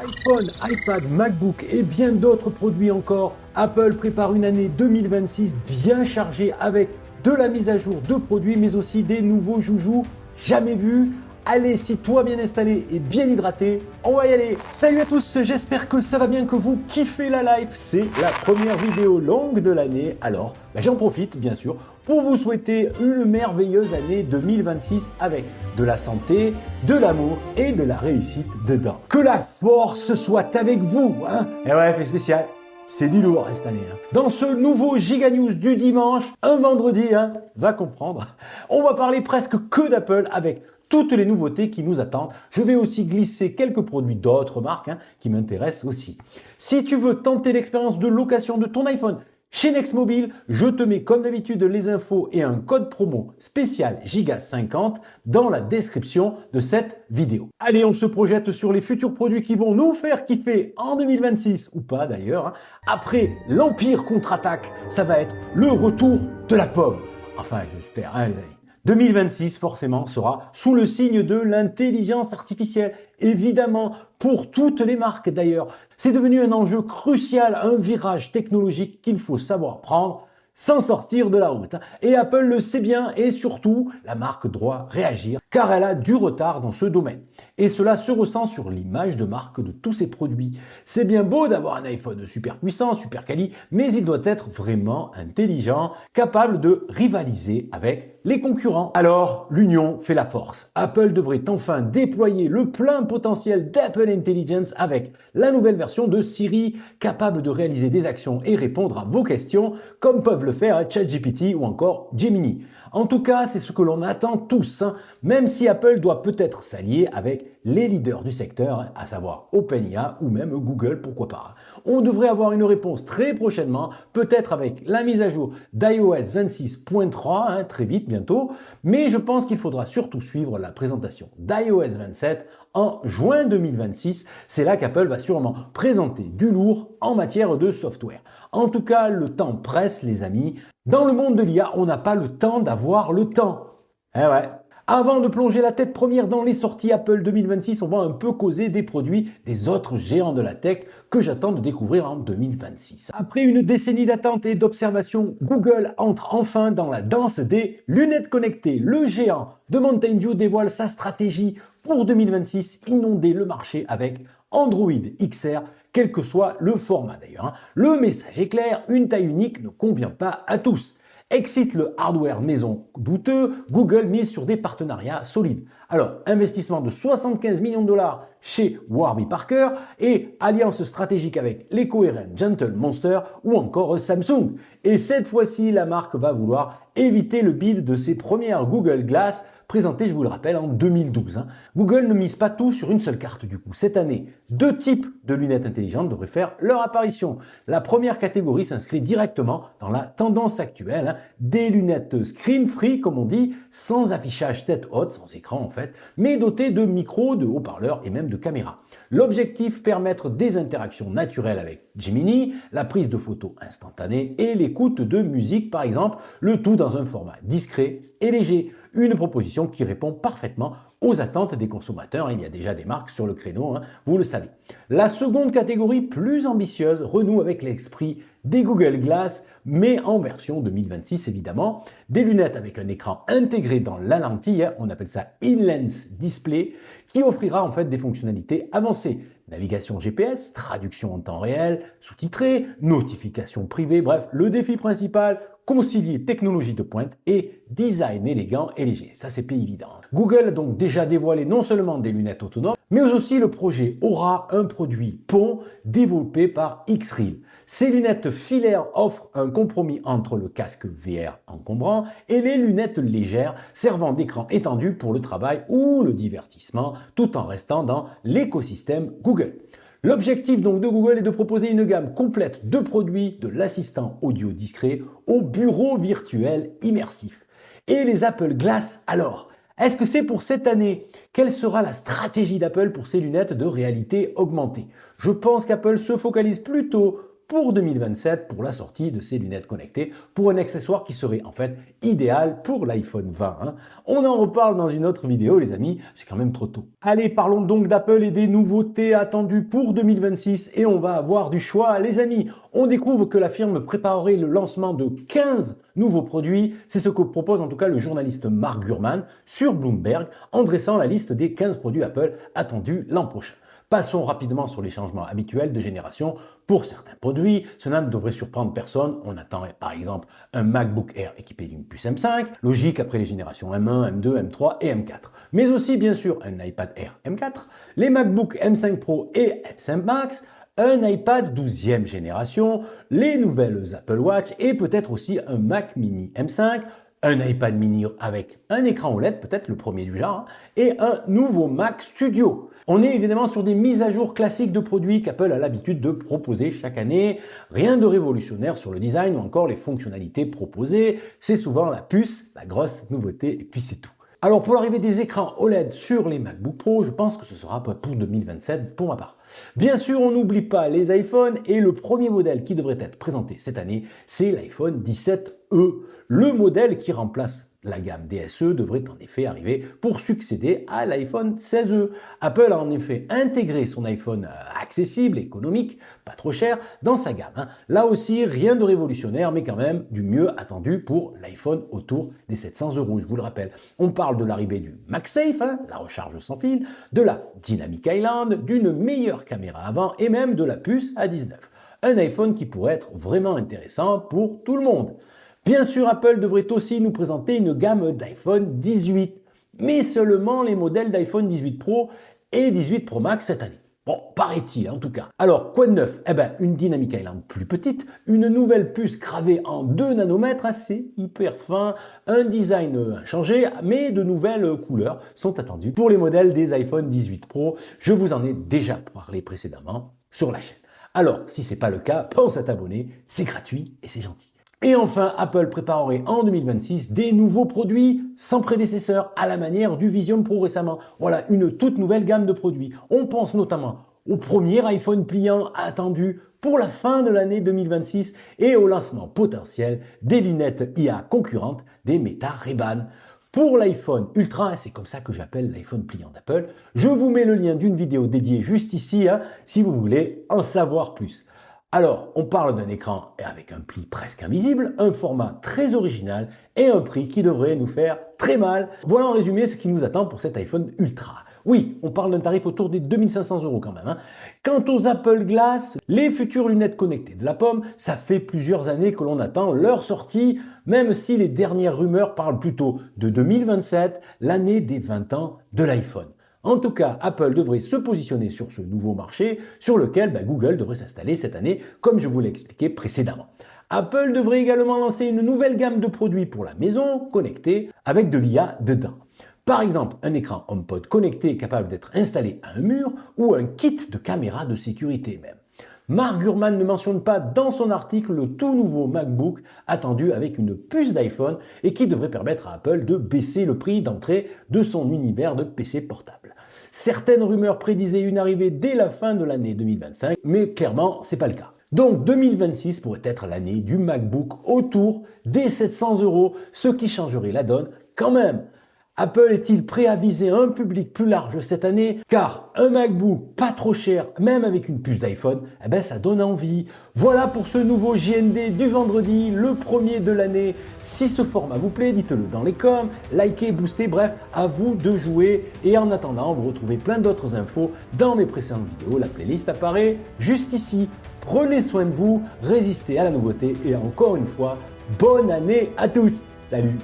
iPhone, iPad, MacBook et bien d'autres produits encore, Apple prépare une année 2026 bien chargée avec de la mise à jour de produits mais aussi des nouveaux joujoux jamais vus. Allez, si toi bien installé et bien hydraté, on va y aller. Salut à tous, j'espère que ça va bien, que vous kiffez la life. C'est la première vidéo longue de l'année, alors j'en profite bien sûr pour vous souhaiter une merveilleuse année 2026 avec de la santé, de l'amour et de la réussite dedans. Que la force soit avec vous, hein. Et ouais, fait spécial. C'est du lourd cette année. Dans ce nouveau Giga News du dimanche, un vendredi, va comprendre, on va parler presque que d'Apple avec toutes les nouveautés qui nous attendent. Je vais aussi glisser quelques produits d'autres marques qui m'intéressent aussi. Si tu veux tenter l'expérience de location de ton iPhone chez Next Mobile, je te mets comme d'habitude les infos et un code promo spécial Giga50 dans la description de cette vidéo. Allez, on se projette sur les futurs produits qui vont nous faire kiffer en 2026 ou pas d'ailleurs. Après l'Empire contre-attaque, ça va être le retour de la pomme. Enfin, j'espère, les amis. 2026, forcément, sera sous le signe de l'intelligence artificielle. Évidemment, pour toutes les marques d'ailleurs. C'est devenu un enjeu crucial, un virage technologique qu'il faut savoir prendre sans sortir de la route. Et Apple le sait bien et surtout, la marque doit réagir car elle a du retard dans ce domaine. Et cela se ressent sur l'image de marque de tous ses produits. C'est bien beau d'avoir un iPhone super puissant, super quali, mais il doit être vraiment intelligent, capable de rivaliser avec les concurrents. Alors, l'union fait la force. Apple devrait enfin déployer le plein potentiel d'Apple Intelligence avec la nouvelle version de Siri, capable de réaliser des actions et répondre à vos questions, comme peuvent le faire ChatGPT ou encore Gemini. En tout cas, c'est ce que l'on attend tous, même si Apple doit peut-être s'allier avec les leaders du secteur, à savoir OpenAI ou même Google, pourquoi pas. On devrait avoir une réponse très prochainement, peut-être avec la mise à jour d'iOS 26.3, très vite bientôt, mais je pense qu'il faudra surtout suivre la présentation d'iOS 27 en juin 2026. C'est là qu'Apple va sûrement présenter du lourd en matière de software. En tout cas, le temps presse, les amis. Dans le monde de l'IA, on n'a pas le temps d'avoir le temps. Eh ouais. Avant de plonger la tête première dans les sorties Apple 2026, on va un peu causer des produits des autres géants de la tech que j'attends de découvrir en 2026. Après une décennie d'attente et d'observation, Google entre enfin dans la danse des lunettes connectées. Le géant de Mountain View dévoile sa stratégie pour 2026, inonder le marché avec Android XR, quel que soit le format d'ailleurs. Le message est clair, une taille unique ne convient pas à tous. Excite le hardware maison douteux, Google mise sur des partenariats solides. Alors, investissement de 75 millions de dollars chez Warby Parker et alliance stratégique avec les cohérents Gentle Monster ou encore Samsung. Et cette fois-ci, la marque va vouloir éviter le bid de ses premières Google Glass présentées, je vous le rappelle, en 2012. Google ne mise pas tout sur une seule carte du coup. Cette année, deux types de lunettes intelligentes devraient faire leur apparition. La première catégorie s'inscrit directement dans la tendance actuelle, des lunettes screen-free comme on dit, sans affichage tête haute, sans écran en fait, mais dotées de micros, de haut-parleurs et même de caméras. L'objectif, permettre des interactions naturelles avec Gemini, la prise de photos instantanée et l'écoute de musique par exemple, le tout dans un format discret et léger. Une proposition qui répond parfaitement aux attentes des consommateurs. Il y a déjà des marques sur le créneau, vous le savez. La seconde catégorie, plus ambitieuse, renoue avec l'esprit des Google Glass, mais en version 2026 évidemment. Des lunettes avec un écran intégré dans la lentille, on appelle ça in-lens display, qui offrira en fait des fonctionnalités avancées. Navigation GPS, traduction en temps réel, sous-titré, notifications privées, bref, le défi principal, concilier technologie de pointe et design élégant et léger. Ça, c'est pas évident. Google a donc déjà dévoilé non seulement des lunettes autonomes, mais aussi le projet Aura, un produit pont développé par X-Reel. Ces lunettes filaires offrent un compromis entre le casque VR encombrant et les lunettes légères servant d'écran étendu pour le travail ou le divertissement, tout en restant dans l'écosystème Google. L'objectif donc de Google est de proposer une gamme complète de produits de l'assistant audio discret au bureau virtuel immersif. Et les Apple Glass alors? Est-ce que c'est pour cette année? Quelle sera la stratégie d'Apple pour ces lunettes de réalité augmentée? Je pense qu'Apple se focalise plutôt pour 2027 pour la sortie de ces lunettes connectées, pour un accessoire qui serait en fait idéal pour l'iPhone 20. Hein. On en reparle dans une autre vidéo les amis, c'est quand même trop tôt. Allez, parlons donc d'Apple et des nouveautés attendues pour 2026 et on va avoir du choix les amis. On découvre que la firme préparerait le lancement de 15 nouveaux produits. C'est ce que propose en tout cas le journaliste Mark Gurman sur Bloomberg en dressant la liste des 15 produits Apple attendus l'an prochain. Passons rapidement sur les changements habituels de génération pour certains produits. Cela ne devrait surprendre personne. On attend par exemple un MacBook Air équipé d'une puce M5, logique après les générations M1, M2, M3 et M4. Mais aussi bien sûr un iPad Air M4, les MacBook M5 Pro et M5 Max, un iPad 12e génération, les nouvelles Apple Watch et peut-être aussi un Mac Mini M5, un iPad mini avec un écran OLED, peut-être le premier du genre, et un nouveau Mac Studio. On est évidemment sur des mises à jour classiques de produits qu'Apple a l'habitude de proposer chaque année. Rien de révolutionnaire sur le design ou encore les fonctionnalités proposées. C'est souvent la puce, la grosse nouveauté, et puis c'est tout. Alors pour l'arrivée des écrans OLED sur les MacBook Pro, je pense que ce sera pour 2027 pour ma part. Bien sûr, on n'oublie pas les iPhones et le premier modèle qui devrait être présenté cette année, c'est l'iPhone 17e. Le modèle qui remplace la gamme DSE devrait en effet arriver pour succéder à l'iPhone 16e. Apple a en effet intégré son iPhone accessible, économique, pas trop cher, dans sa gamme. Là aussi, rien de révolutionnaire, mais quand même du mieux attendu pour l'iPhone autour des 700 €, je vous le rappelle. On parle de l'arrivée du MagSafe, la recharge sans fil, de la Dynamic Island, d'une meilleure caméra avant et même de la puce A19. Un iPhone qui pourrait être vraiment intéressant pour tout le monde. Bien sûr, Apple devrait aussi nous présenter une gamme d'iPhone 18, mais seulement les modèles d'iPhone 18 Pro et 18 Pro Max cette année. Bon, paraît-il en tout cas. Alors, quoi de neuf? Eh ben, une Dynamic Island plus petite, une nouvelle puce gravée en 2 nanomètres, assez hyper fin, un design inchangé, mais de nouvelles couleurs sont attendues pour les modèles des iPhone 18 Pro. Je vous en ai déjà parlé précédemment sur la chaîne. Alors, si c'est pas le cas, pense à t'abonner, c'est gratuit et c'est gentil. Et enfin, Apple préparerait en 2026 des nouveaux produits sans prédécesseur à la manière du Vision Pro récemment. Voilà, une toute nouvelle gamme de produits. On pense notamment au premier iPhone pliant attendu pour la fin de l'année 2026 et au lancement potentiel des lunettes IA concurrentes des Meta Ray-Ban. Pour l'iPhone Ultra, c'est comme ça que j'appelle l'iPhone pliant d'Apple, je vous mets le lien d'une vidéo dédiée juste ici si vous voulez en savoir plus. Alors, on parle d'un écran avec un pli presque invisible, un format très original et un prix qui devrait nous faire très mal. Voilà en résumé ce qui nous attend pour cet iPhone Ultra. Oui, on parle d'un tarif autour des 2500 € quand même. Quant aux Apple Glass, les futures lunettes connectées de la pomme, ça fait plusieurs années que l'on attend leur sortie, même si les dernières rumeurs parlent plutôt de 2027, l'année des 20 ans de l'iPhone. En tout cas, Apple devrait se positionner sur ce nouveau marché sur lequel Google devrait s'installer cette année, comme je vous l'ai expliqué précédemment. Apple devrait également lancer une nouvelle gamme de produits pour la maison connectée avec de l'IA dedans. Par exemple, un écran HomePod connecté capable d'être installé à un mur ou un kit de caméra de sécurité même. Mark Gurman ne mentionne pas dans son article le tout nouveau MacBook attendu avec une puce d'iPhone et qui devrait permettre à Apple de baisser le prix d'entrée de son univers de PC portable. Certaines rumeurs prédisaient une arrivée dès la fin de l'année 2025, mais clairement, c'est pas le cas. Donc 2026 pourrait être l'année du MacBook autour des 700 €, ce qui changerait la donne quand même. Apple est-il prêt à viser un public plus large cette année? Car un MacBook pas trop cher, même avec une puce d'iPhone, ça donne envie. Voilà pour ce nouveau JND du vendredi, le premier de l'année. Si ce format vous plaît, dites-le dans les coms, likez, boostez, bref, à vous de jouer. Et en attendant, vous retrouvez plein d'autres infos dans mes précédentes vidéos. La playlist apparaît juste ici. Prenez soin de vous, résistez à la nouveauté et encore une fois, bonne année à tous. Salut!